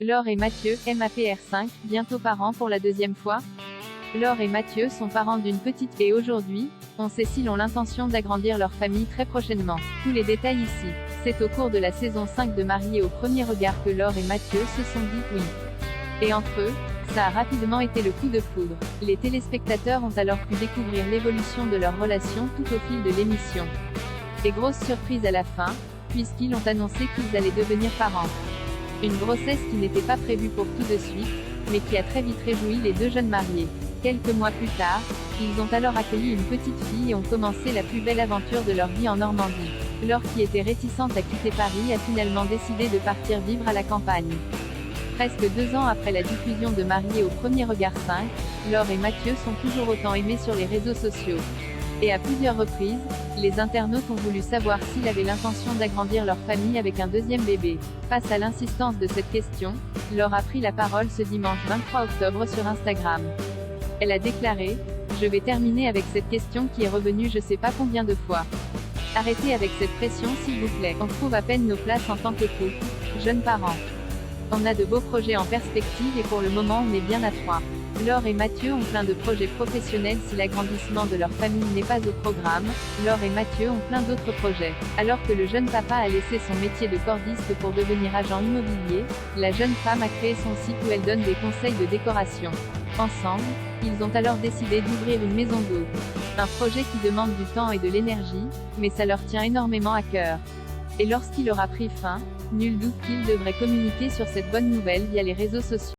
Laure et Mathieu, MAPR5, bientôt parents pour la deuxième fois. Laure et Mathieu sont parents d'une petite fille et aujourd'hui, on sait s'ils ont l'intention d'agrandir leur famille très prochainement. Tous les détails ici. C'est au cours de la saison 5 de Mariés au premier regard que Laure et Mathieu se sont dit oui. Et entre eux, ça a rapidement été le coup de foudre. Les téléspectateurs ont alors pu découvrir l'évolution de leur relation tout au fil de l'émission. Et grosse surprise à la fin, puisqu'ils ont annoncé qu'ils allaient devenir parents. Une grossesse qui n'était pas prévue pour tout de suite, mais qui a très vite réjoui les deux jeunes mariés. Quelques mois plus tard, ils ont alors accueilli une petite fille et ont commencé la plus belle aventure de leur vie en Normandie. Laure, qui était réticente à quitter Paris, a finalement décidé de partir vivre à la campagne. Presque 2 ans après la diffusion de Mariés au premier regard 5, Laure et Mathieu sont toujours autant aimés sur les réseaux sociaux. Et à plusieurs reprises, les internautes ont voulu savoir s'il avait l'intention d'agrandir leur famille avec un deuxième bébé. Face à l'insistance de cette question, Laure a pris la parole ce dimanche 23 octobre sur Instagram. Elle a déclaré « Je vais terminer avec cette question qui est revenue je sais pas combien de fois. Arrêtez avec cette pression s'il vous plaît. On trouve à peine nos places en tant que couple, jeunes parents. On a de beaux projets en perspective et pour le moment on est bien à 3. Laure et Mathieu ont plein de projets professionnels si l'agrandissement de leur famille n'est pas au programme. Laure et Mathieu ont plein d'autres projets. Alors que le jeune papa a laissé son métier de cordiste pour devenir agent immobilier, la jeune femme a créé son site où elle donne des conseils de décoration. Ensemble, ils ont alors décidé d'ouvrir une maison d'hôte. Un projet qui demande du temps et de l'énergie, mais ça leur tient énormément à cœur. Et lorsqu'il aura pris fin, nul doute qu'ils devraient communiquer sur cette bonne nouvelle via les réseaux sociaux.